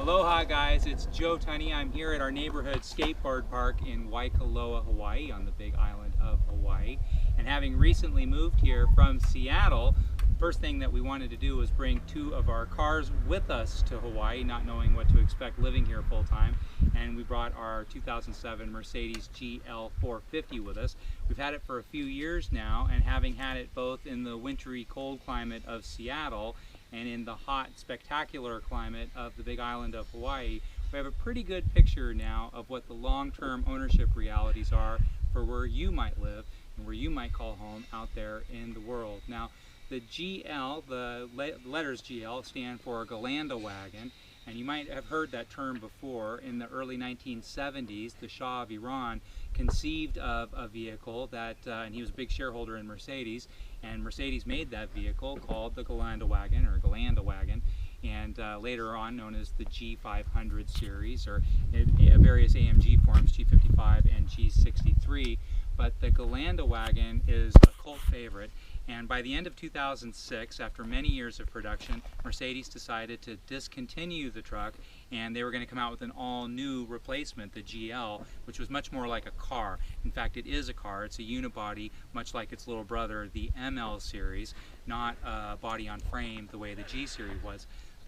Aloha guys, it's Joe Tunney. I'm here at our neighborhood skateboard park in Waikoloa, Hawaii, on the big island of Hawaii. And having recently moved here from Seattle, first thing that we wanted to do was bring two of our cars with us to Hawaii, not knowing what to expect living here full time. And we brought our 2007 Mercedes GL450 with us. We've had it for a few years now, and having had it both in the wintry cold climate of Seattle and in the hot, spectacular climate of the big island of Hawaii, we have a pretty good picture now of what the long-term ownership realities are for where you might live and where you might call home out there in the world. Now, the GL, the letters GL, stand for Galanda wagon, and you might have heard that term before. In the early 1970s, the Shah of Iran conceived of a vehicle that, and he was a big shareholder in Mercedes, and Mercedes made that vehicle called the Galanda wagon, and later on known as the G500 series, or in various AMG forms, G55 and G63. But the Galanda wagon is a cult favorite, and by the end of 2006, after many years of production, Mercedes decided to discontinue the truck, and they were going to come out with an all-new replacement, the GL, which was much more like a car. In fact, it is a car. It's a unibody, much like its little brother, the ML series, not a body on frame the way the G series was.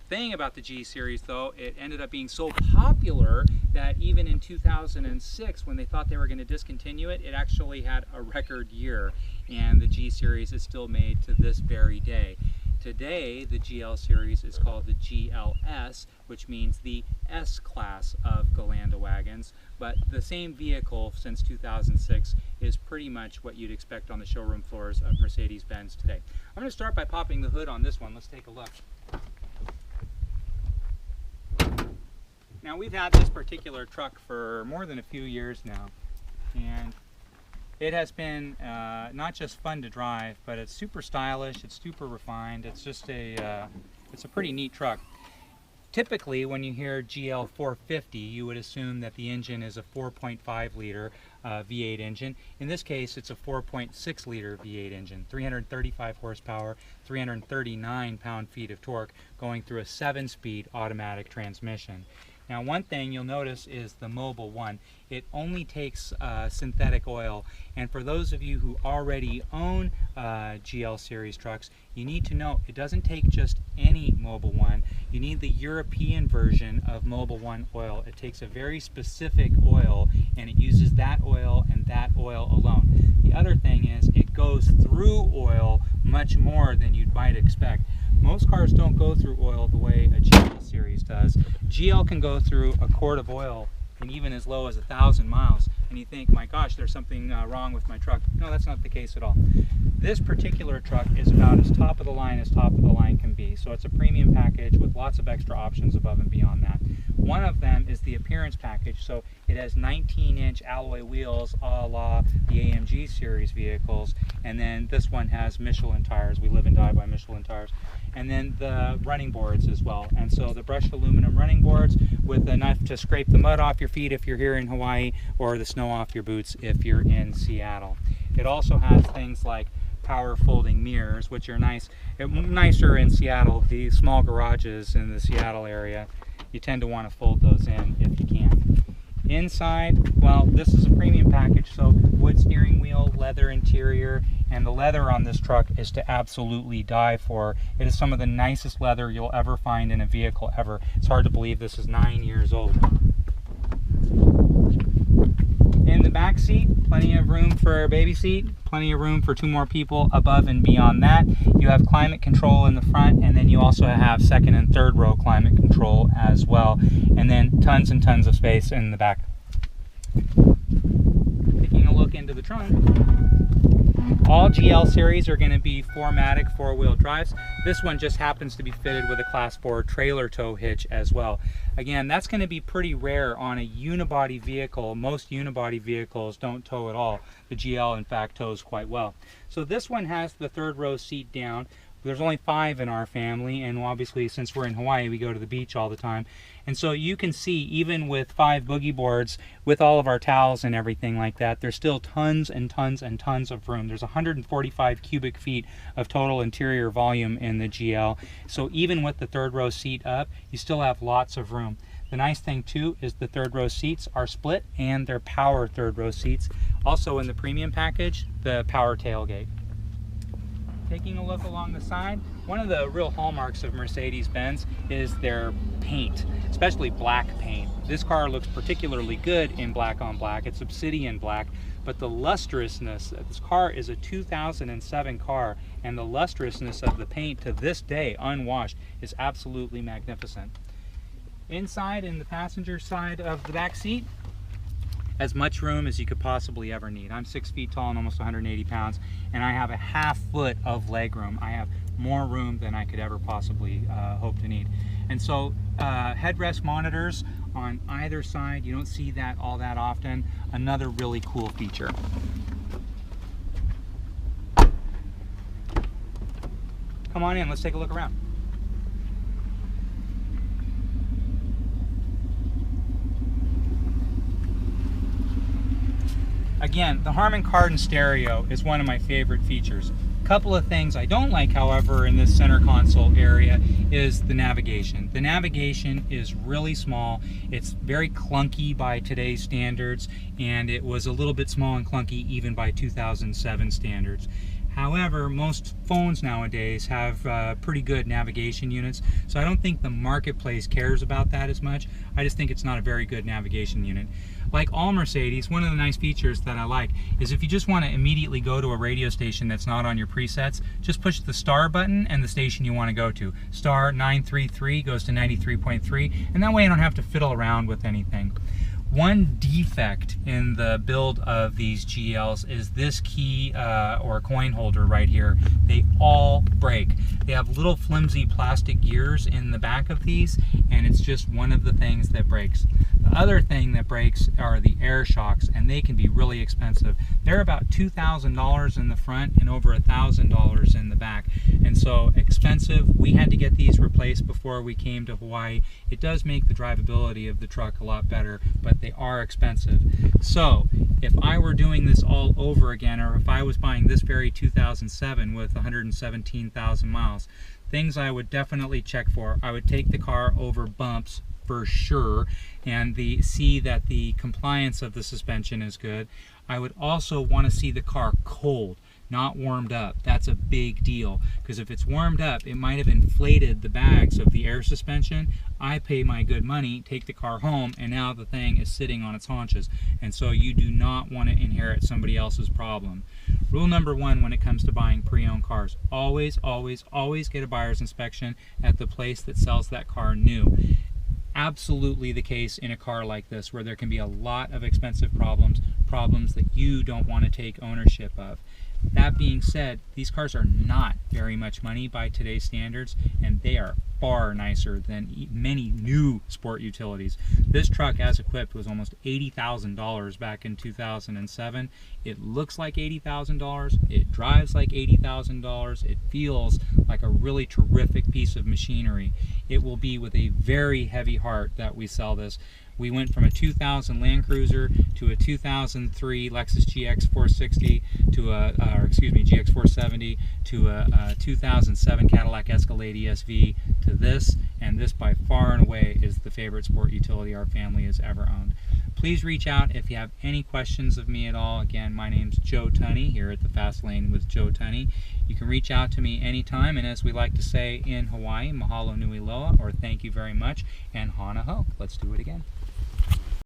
Thing about the G series, though, it ended up being so popular that even in 2006, when they thought they were going to discontinue it, it actually had a record year, and the G series is still made to this very day. Today, the GL series is called the GLS, which means the S class of Galanda wagons, but the same vehicle since 2006 is pretty much what you'd expect on the showroom floors of Mercedes-Benz today. I'm going to start by popping the hood on this one. Let's take a look. Now, we've had this particular truck for more than a few years now, and it has been not just fun to drive, but it's super stylish, it's super refined, it's just it's a pretty neat truck. Typically, when you hear GL450, you would assume that the engine is a 4.5 liter V8 engine. In this case, it's a 4.6 liter V8 engine, 335 horsepower, 339 pound-feet of torque, going through a 7-speed automatic transmission. Now, one thing you'll notice is the Mobil 1. It only takes synthetic oil, and for those of you who already own GL series trucks, you need to know it doesn't take just any Mobil 1. You need the European version of Mobil 1 oil. It takes a very specific oil, and it uses that oil and that oil alone. The other thing is it goes through oil much more than you might expect. Most cars don't go through oil the way a GL series does. GL can go through a quart of oil in even as low as 1,000 miles, and you think, my gosh, there's something wrong with my truck. No, that's not the case at all. This particular truck is about as top of the line can be, so it's a premium package with lots of extra options above and beyond that. One of them is the appearance package, so it has 19-inch alloy wheels a la the AMG series vehicles, and then this one has Michelin tires. We live and die by Michelin tires. And then the running boards as well. And so the brushed aluminum running boards with enough to scrape the mud off your feet if you're here in Hawaii, or the snow off your boots if you're in Seattle. It also has things like power folding mirrors, which are nicer in Seattle. The small garages in the Seattle area, you tend to want to fold those in if you can. Inside, well, this is a premium package, so wood steering wheel, leather interior, and the leather on this truck is to absolutely die for. It is some of the nicest leather you'll ever find in a vehicle ever. It's hard to believe this is 9 years old. In the back seat, plenty of room for a baby seat, plenty of room for 2 more people above and beyond that. You have climate control in the front, and then you also have second and third row climate control as well, and then tons and tons of space in the back. Taking a look into the trunk, all GL series are going to be 4MATIC 4-wheel drives. This one just happens to be fitted with a Class 4 trailer tow hitch as well. Again, that's going to be pretty rare on a unibody vehicle. Most unibody vehicles don't tow at all. The GL, in fact, tows quite well. So this one has the third row seat down. There's only 5 in our family, and obviously since we're in Hawaii, we go to the beach all the time. And so you can see, even with 5 boogie boards, with all of our towels and everything like that, there's still tons and tons and tons of room. There's 145 cubic feet of total interior volume in the GL. So even with the third row seat up, you still have lots of room. The nice thing too is the third row seats are split, and they're power third row seats. Also in the premium package, the power tailgate. Taking a look along the side, one of the real hallmarks of Mercedes-Benz is their paint, especially black paint. This car looks particularly good in black on black. It's obsidian black, but the lustrousness, this car is a 2007 car, and the lustrousness of the paint to this day, unwashed, is absolutely magnificent. Inside, in the passenger side of the back seat, as much room as you could possibly ever need. I'm 6 feet tall and almost 180 pounds, and I have a half foot of leg room. I have more room than I could ever possibly hope to need. And so headrest monitors on either side, you don't see that all that often. Another really cool feature. Come on in, let's take a look around. Again, the Harman Kardon stereo is one of my favorite features. A couple of things I don't like, however, in this center console area is the navigation. The navigation is really small. It's very clunky by today's standards, and it was a little bit small and clunky even by 2007 standards. However, most phones nowadays have pretty good navigation units, so I don't think the marketplace cares about that as much. I just think it's not a very good navigation unit. Like all Mercedes, one of the nice features that I like is if you just want to immediately go to a radio station that's not on your presets, just push the star button and the station you want to go to. Star 933 goes to 93.3, and that way you don't have to fiddle around with anything. One defect in the build of these GLs is this key or coin holder right here. They all break. They have little flimsy plastic gears in the back of these, and it's just one of the things that breaks. The other thing that breaks are the air shocks, and they can be really expensive. They're about $2,000 in the front and over $1,000 in the back, and so expensive. We had to get these replaced before we came to Hawaii. It does make the drivability of the truck a lot better, but they are expensive. So if I were doing this all over again, or if I was buying this very 2007 with 117,000 miles, things I would definitely check for: I would take the car over bumps for sure, and see that the compliance of the suspension is good. I would also want to see the car cold, not warmed up. That's a big deal, because if it's warmed up, it might have inflated the bags of the air suspension. I pay my good money, take the car home, and now the thing is sitting on its haunches. And so you do not want to inherit somebody else's problem. Rule number 1 when it comes to buying pre-owned cars: always, always, always get a buyer's inspection at the place that sells that car new. Absolutely the case in a car like this, where there can be a lot of expensive problems that you don't want to take ownership of. That being said, these cars are not very much money by today's standards, and they are far nicer than many new sport utilities. This truck, as equipped, was almost $80,000 back in 2007. It looks like $80,000. It drives like $80,000. It feels like a really terrific piece of machinery. It will be with a very heavy heart that we sell this. We went from a 2000 Land Cruiser to a 2003 Lexus GX460 to GX470 to a 2007 Cadillac Escalade ESV to this, and this by far and away is the favorite sport utility our family has ever owned. Please reach out if you have any questions of me at all. Again, my name's Joe Tunney here at the Fast Lane with Joe Tunney. You can reach out to me anytime, and as we like to say in Hawaii, mahalo nui loa, or thank you very much, and hana ho. Let's do it again.